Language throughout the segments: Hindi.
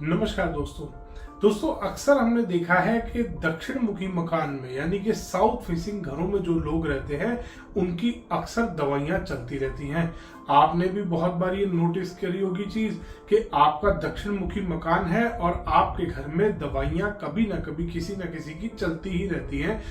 नमस्कार दोस्तों अक्सर हमने देखा है कि दक्षिण मुखी मकान में यानी कि साउथ फेसिंग घरों में जो लोग रहते हैं उनकी अक्सर दवाइयां चलती रहती हैं। आपने भी बहुत बार ये नोटिस करी होगी चीज कि आपका दक्षिण मुखी मकान है और आपके घर में दवाइयां कभी ना कभी किसी न किसी की चलती ही रहती हैं,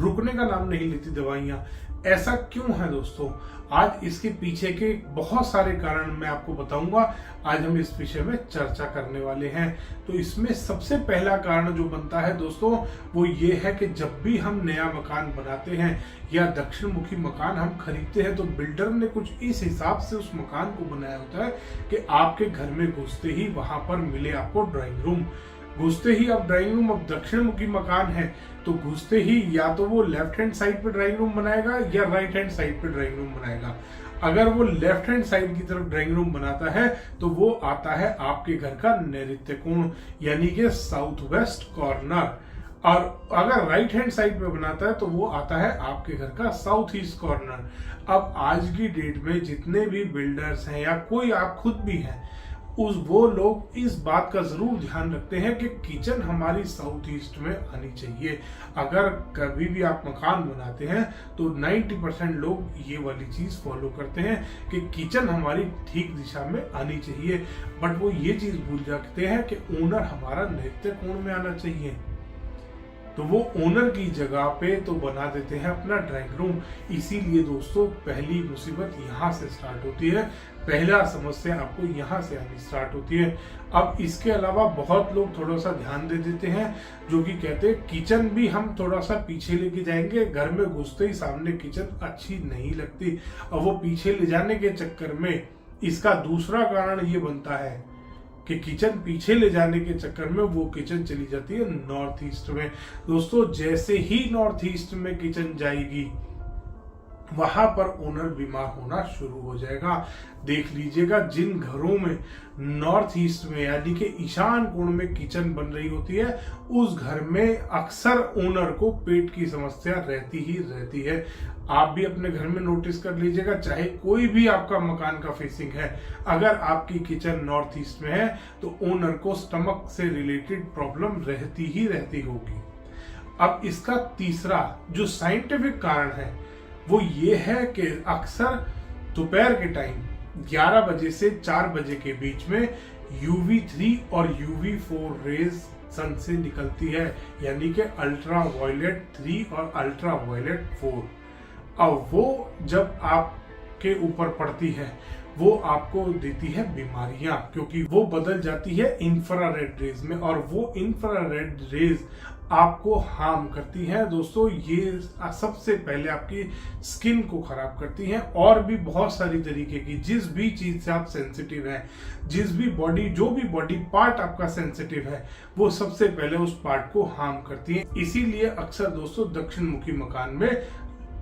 रुकने का नाम नहीं लेती दवाइयां। ऐसा क्यों है दोस्तों? आज इसके पीछे के बहुत सारे कारण मैं आपको बताऊंगा। आज हम इस विषय में चर्चा करने वाले हैं। तो इसमें सबसे पहला कारण जो बनता है दोस्तों वो ये है कि जब भी हम नया मकान बनाते हैं या दक्षिण मुखी मकान हम खरीदते हैं तो बिल्डर ने कुछ इस हिसाब से उस मकान को बनाया होता है कि आपके घर में घुसते ही वहां पर मिले आपको ड्राइंग रूम। घुसते ही अब ड्राइंग रूम, अब दक्षिण मुखी मकान है तो घुसते ही या तो वो लेफ्ट हैंड साइड पे ड्राइंग रूम बनाएगा या राइट हैंड साइड पे ड्राइंग रूम बनाएगा। अगर वो लेफ्ट हैंड साइड की तरफ ड्राइंग रूम बनाता है तो वो आता है आपके घर का नैऋत्य कोण यानी कि साउथ वेस्ट कॉर्नर, और अगर राइट हैंड साइड पे बनाता है तो वो आता है आपके घर का साउथ ईस्ट कॉर्नर। अब आज की डेट में जितने भी बिल्डर्स हैं या कोई आप खुद भी हैं वो लोग इस बात का जरूर ध्यान रखते हैं कि किचन हमारी साउथ ईस्ट में आनी चाहिए। अगर कभी भी आप मकान बनाते हैं तो 90% लोग ये वाली चीज फॉलो करते हैं कि किचन हमारी ठीक दिशा में आनी चाहिए, बट वो ये चीज भूल जाते हैं कि ओनर हमारा नैऋत्य कोण में आना चाहिए। तो वो ओनर की जगह पे तो बना देते हैं अपना ड्राइंग रूम। इसीलिए दोस्तों पहली मुसीबत यहाँ से स्टार्ट होती है, पहला समस्या आपको यहाँ से आनी स्टार्ट होती है। अब इसके अलावा बहुत लोग थोड़ा सा ध्यान दे देते हैं जो कि कहते हैं किचन भी हम थोड़ा सा पीछे लेके जाएंगे, घर में घुसते ही सामने किचन अच्छी नहीं लगती। और वो पीछे ले जाने के चक्कर में इसका दूसरा कारण ये बनता है कि किचन पीछे ले जाने के चक्कर में वो किचन चली जाती है नॉर्थ ईस्ट में। दोस्तों जैसे ही नॉर्थ ईस्ट में किचन जाएगी वहां पर ओनर बीमार होना शुरू हो जाएगा। देख लीजिएगा जिन घरों में नॉर्थ ईस्ट में यानी कि ईशान कोण में किचन बन रही होती है उस घर में अक्सर ओनर को पेट की समस्या रहती ही रहती है। आप भी अपने घर में नोटिस कर लीजिएगा, चाहे कोई भी आपका मकान का फेसिंग है, अगर आपकी किचन नॉर्थ ईस्ट में है तो ओनर को स्टमक से रिलेटेड प्रॉब्लम रहती ही रहती होगी। अब इसका तीसरा जो साइंटिफिक कारण है वो ये है कि अक्सर दोपहर के टाइम 11 बजे से 4 बजे के बीच में UV3 और UV4 रेज सन से निकलती है यानी कि अल्ट्रा वायलेट 3 और अल्ट्रा वायलेट 4। अब वो जब आपके ऊपर पड़ती है वो आपको देती है बीमारियां, क्योंकि वो बदल जाती है इंफ्रारेड रेज में और वो इंफ्रारेड रेज आपको हार्म करती हैं। दोस्तों ये सबसे पहले आपकी स्किन को खराब करती हैं और भी बहुत सारी तरीके की जिस भी चीज से आप सेंसिटिव हैं, जिस भी बॉडी जो भी बॉडी पार्ट आपका सेंसिटिव है वो सबसे पहले उस पार्ट को हार्म करती हैं। इसीलिए अक्सर दोस्तों दक्षिण मुखी मकान में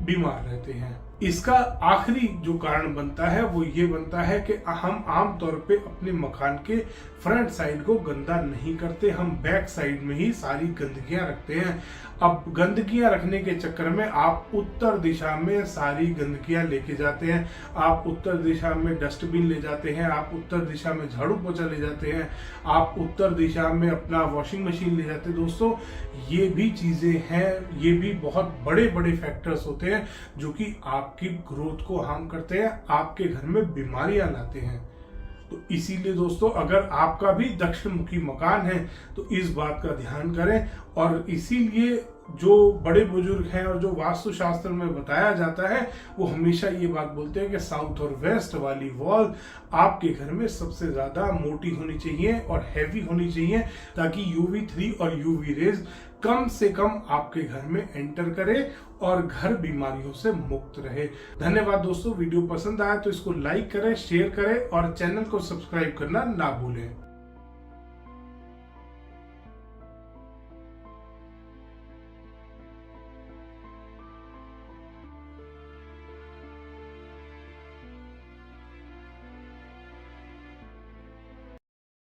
बीमार रहते हैं। इसका आखिरी जो कारण बनता है वो ये बनता है कि हम आमतौर पे अपने मकान के फ्रंट साइड को गंदा नहीं करते, हम बैक साइड में ही सारी गंदगियां रखते हैं। अब गंदगियां रखने के चक्कर में आप उत्तर दिशा में सारी गंदगियां लेके जाते हैं, आप उत्तर दिशा में डस्टबिन ले जाते हैं, आप उत्तर दिशा में झाड़ू पोछा ले जाते हैं, आप उत्तर दिशा में अपना वॉशिंग मशीन ले जाते हैं। दोस्तों ये भी चीजें हैं, ये भी बहुत बड़े बड़े फैक्टर्स होते हैं जो कि आपकी ग्रोथ को हार्म करते हैं, आपके घर में बीमारियां लाते हैं। तो इसीलिए दोस्तों अगर आपका भी दक्षिण मुखी मकान है तो इस बात का ध्यान करें। और इसीलिए जो बड़े बुजुर्ग हैं और जो वास्तुशास्त्र में बताया जाता है वो हमेशा ये बात बोलते हैं कि साउथ और वेस्ट वाली वॉल आपके घर में सबसे ज्यादा मोटी होनी चाहिए और हैवी होनी चाहिए ताकि UV3 और UV रेज कम से कम आपके घर में एंटर करे और घर बीमारियों से मुक्त रहे। धन्यवाद दोस्तों, वीडियो पसंद आया तो इसको लाइक करें, शेयर करें और चैनल को सब्सक्राइब करना ना भूलें।